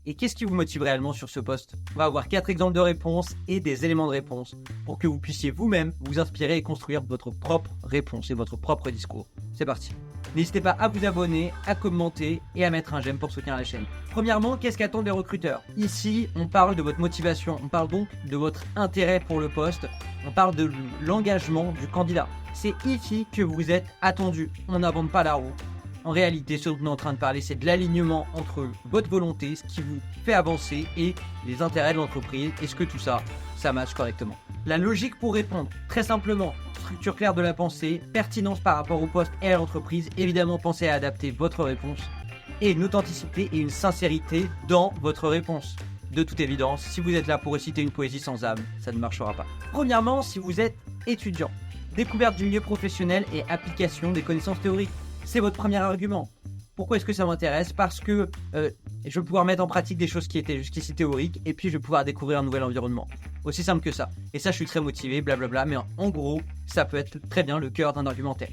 Et qu'est-ce qui vous motive réellement sur ce poste? On va avoir 4 exemples de réponses et des éléments de réponse pour que vous puissiez vous-même vous inspirer et construire votre propre réponse et votre propre discours. C'est parti. N'hésitez pas à vous abonner, à commenter et à mettre un j'aime pour soutenir la chaîne. Premièrement, qu'est-ce qu'attendent les recruteurs? Ici, on parle de votre motivation, on parle donc de votre intérêt pour le poste, on parle de l'engagement du candidat. C'est ici que vous êtes attendu, on n'invente pas la roue. En réalité, ce dont on est en train de parler, c'est de l'alignement entre votre volonté, ce qui vous fait avancer, et les intérêts de l'entreprise. Est-ce que tout ça, ça matche correctement? La logique pour répondre, très simplement, structure claire de la pensée, pertinence par rapport au poste et à l'entreprise. Évidemment, pensez à adapter votre réponse et une authenticité et une sincérité dans votre réponse. De toute évidence, si vous êtes là pour réciter une poésie sans âme, ça ne marchera pas. Premièrement, si vous êtes étudiant, découverte du milieu professionnel et application des connaissances théoriques. C'est votre premier argument. Pourquoi est-ce que ça m'intéresse? Parce que je vais pouvoir mettre en pratique des choses qui étaient jusqu'ici théoriques et puis je vais pouvoir découvrir un nouvel environnement. Aussi simple que ça. Et ça, je suis très motivé, blablabla, mais en gros, ça peut être très bien le cœur d'un argumentaire.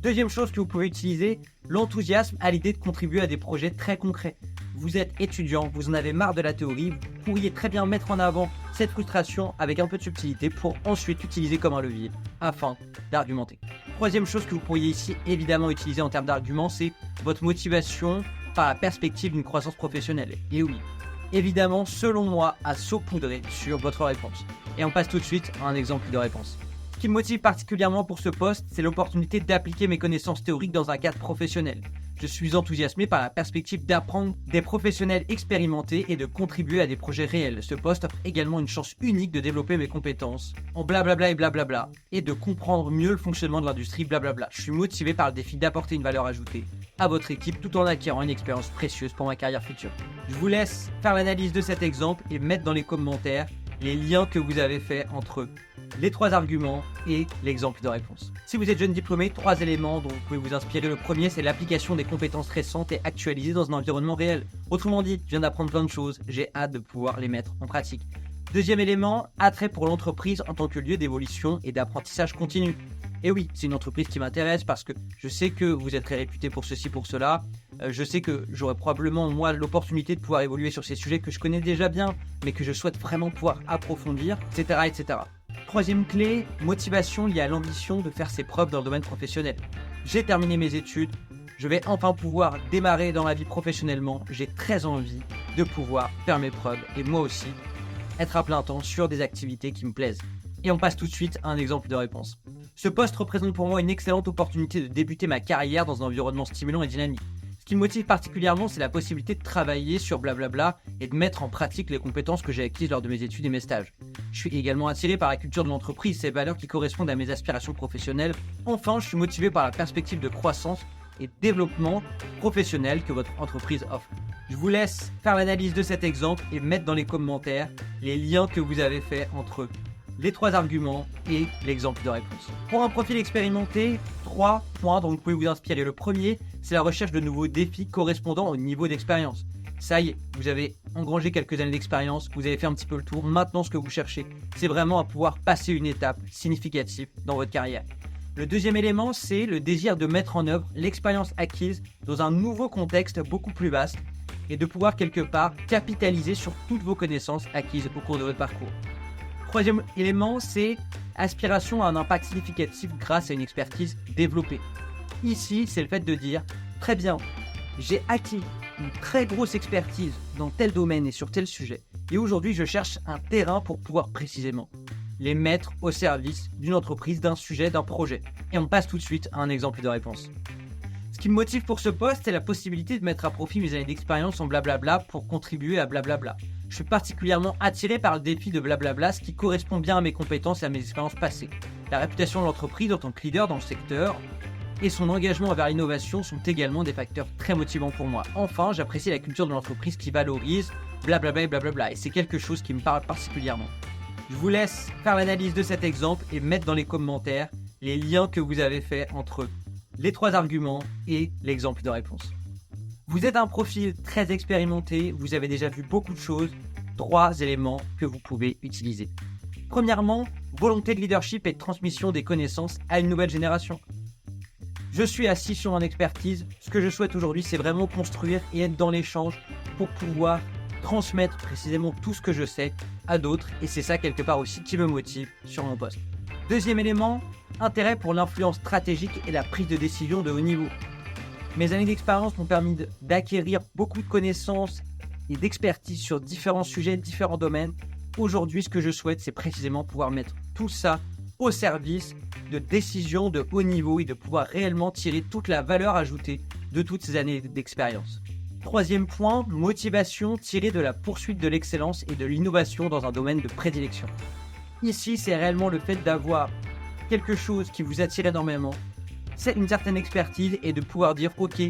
Deuxième chose que vous pouvez utiliser, l'enthousiasme à l'idée de contribuer à des projets très concrets. Vous êtes étudiant, vous en avez marre de la théorie, vous pourriez très bien mettre en avant cette frustration avec un peu de subtilité pour ensuite l'utiliser comme un levier afin d'argumenter. Troisième chose que vous pourriez ici évidemment utiliser en termes d'argument, c'est votre motivation par la perspective d'une croissance professionnelle. Et oui, évidemment, selon moi, à saupoudrer sur votre réponse. Et on passe tout de suite à un exemple de réponse. Ce qui me motive particulièrement pour ce poste, c'est l'opportunité d'appliquer mes connaissances théoriques dans un cadre professionnel. Je suis enthousiasmé par la perspective d'apprendre des professionnels expérimentés et de contribuer à des projets réels. Ce poste offre également une chance unique de développer mes compétences en blablabla et blablabla et de comprendre mieux le fonctionnement de l'industrie blablabla. Je suis motivé par le défi d'apporter une valeur ajoutée à votre équipe tout en acquérant une expérience précieuse pour ma carrière future. Je vous laisse faire l'analyse de cet exemple et mettre dans les commentaires les liens que vous avez faits entre les 3 arguments et l'exemple de réponse. Si vous êtes jeune diplômé, 3 éléments dont vous pouvez vous inspirer. Le premier, c'est l'application des compétences récentes et actualisées dans un environnement réel. Autrement dit, je viens d'apprendre plein de choses, j'ai hâte de pouvoir les mettre en pratique. Deuxième élément, attrait pour l'entreprise en tant que lieu d'évolution et d'apprentissage continu. Et oui, c'est une entreprise qui m'intéresse parce que je sais que vous êtes très réputé pour ceci, pour cela. Je sais que j'aurai probablement, moi, l'opportunité de pouvoir évoluer sur ces sujets que je connais déjà bien, mais que je souhaite vraiment pouvoir approfondir, etc., etc. Troisième clé, motivation liée à l'ambition de faire ses preuves dans le domaine professionnel. J'ai terminé mes études, je vais enfin pouvoir démarrer dans la vie professionnellement. J'ai très envie de pouvoir faire mes preuves et moi aussi être à plein temps sur des activités qui me plaisent. Et on passe tout de suite à un exemple de réponse. Ce poste représente pour moi une excellente opportunité de débuter ma carrière dans un environnement stimulant et dynamique. Ce qui me motive particulièrement, c'est la possibilité de travailler sur blablabla et de mettre en pratique les compétences que j'ai acquises lors de mes études et mes stages. Je suis également attiré par la culture de l'entreprise, ces valeurs qui correspondent à mes aspirations professionnelles. Enfin, je suis motivé par la perspective de croissance et développement professionnel que votre entreprise offre. Je vous laisse faire l'analyse de cet exemple et mettre dans les commentaires les liens que vous avez faits entre les 3 arguments et l'exemple de réponse. Pour un profil expérimenté, 3 points dont vous pouvez vous inspirer. Le premier, c'est la recherche de nouveaux défis correspondant au niveau d'expérience. Ça y est, vous avez engrangé quelques années d'expérience, vous avez fait un petit peu le tour. Maintenant, ce que vous cherchez, c'est vraiment à pouvoir passer une étape significative dans votre carrière. Le deuxième élément, c'est le désir de mettre en œuvre l'expérience acquise dans un nouveau contexte beaucoup plus vaste et de pouvoir quelque part capitaliser sur toutes vos connaissances acquises au cours de votre parcours. Troisième élément, c'est aspiration à un impact significatif grâce à une expertise développée. Ici, c'est le fait de dire, très bien, j'ai acquis une très grosse expertise dans tel domaine et sur tel sujet. Et aujourd'hui, je cherche un terrain pour pouvoir précisément les mettre au service d'une entreprise, d'un sujet, d'un projet. Et on passe tout de suite à un exemple de réponse. Ce qui me motive pour ce poste, c'est la possibilité de mettre à profit mes années d'expérience en blablabla pour contribuer à blablabla. Je suis particulièrement attiré par le défi de blablabla, ce qui correspond bien à mes compétences et à mes expériences passées. La réputation de l'entreprise en tant que leader dans le secteur et son engagement envers l'innovation sont également des facteurs très motivants pour moi. Enfin, j'apprécie la culture de l'entreprise qui valorise blablabla et blablabla, et c'est quelque chose qui me parle particulièrement. Je vous laisse faire l'analyse de cet exemple et mettre dans les commentaires les liens que vous avez faits entre les 3 arguments et l'exemple de réponse. Vous êtes un profil très expérimenté, vous avez déjà vu beaucoup de choses, 3 éléments que vous pouvez utiliser. Premièrement, volonté de leadership et de transmission des connaissances à une nouvelle génération. Je suis assis sur mon expertise, ce que je souhaite aujourd'hui, c'est vraiment construire et être dans l'échange pour pouvoir transmettre précisément tout ce que je sais à d'autres et c'est ça quelque part aussi qui me motive sur mon poste. Deuxième élément, intérêt pour l'influence stratégique et la prise de décision de haut niveau. Mes années d'expérience m'ont permis d'acquérir beaucoup de connaissances et d'expertise sur différents sujets, différents domaines. Aujourd'hui, ce que je souhaite, c'est précisément pouvoir mettre tout ça au service de décisions de haut niveau et de pouvoir réellement tirer toute la valeur ajoutée de toutes ces années d'expérience. Troisième point, motivation tirée de la poursuite de l'excellence et de l'innovation dans un domaine de prédilection. Ici, c'est réellement le fait d'avoir quelque chose qui vous attire énormément, c'est une certaine expertise et de pouvoir dire « Ok,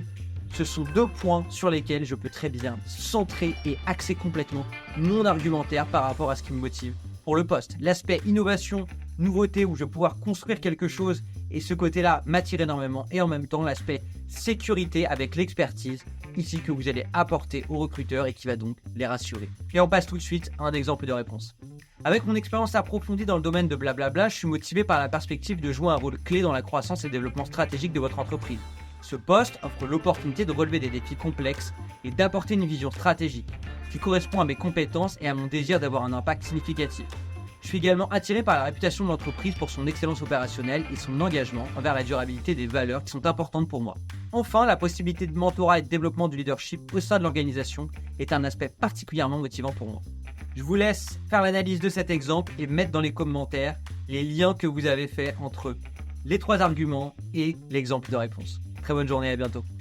ce sont 2 points sur lesquels je peux très bien centrer et axer complètement mon argumentaire par rapport à ce qui me motive pour le poste. » L'aspect innovation, nouveauté où je vais pouvoir construire quelque chose et ce côté-là m'attire énormément. Et en même temps, l'aspect sécurité avec l'expertise ici que vous allez apporter aux recruteurs et qui va donc les rassurer. Et on passe tout de suite à un exemple de réponse. Avec mon expérience approfondie dans le domaine de blablabla, je suis motivé par la perspective de jouer un rôle clé dans la croissance et développement stratégique de votre entreprise. Ce poste offre l'opportunité de relever des défis complexes et d'apporter une vision stratégique qui correspond à mes compétences et à mon désir d'avoir un impact significatif. Je suis également attiré par la réputation de l'entreprise pour son excellence opérationnelle et son engagement envers la durabilité des valeurs qui sont importantes pour moi. Enfin, la possibilité de mentorat et de développement du leadership au sein de l'organisation est un aspect particulièrement motivant pour moi. Je vous laisse faire l'analyse de cet exemple et mettre dans les commentaires les liens que vous avez faits entre les 3 arguments et l'exemple de réponse. Très bonne journée, à bientôt.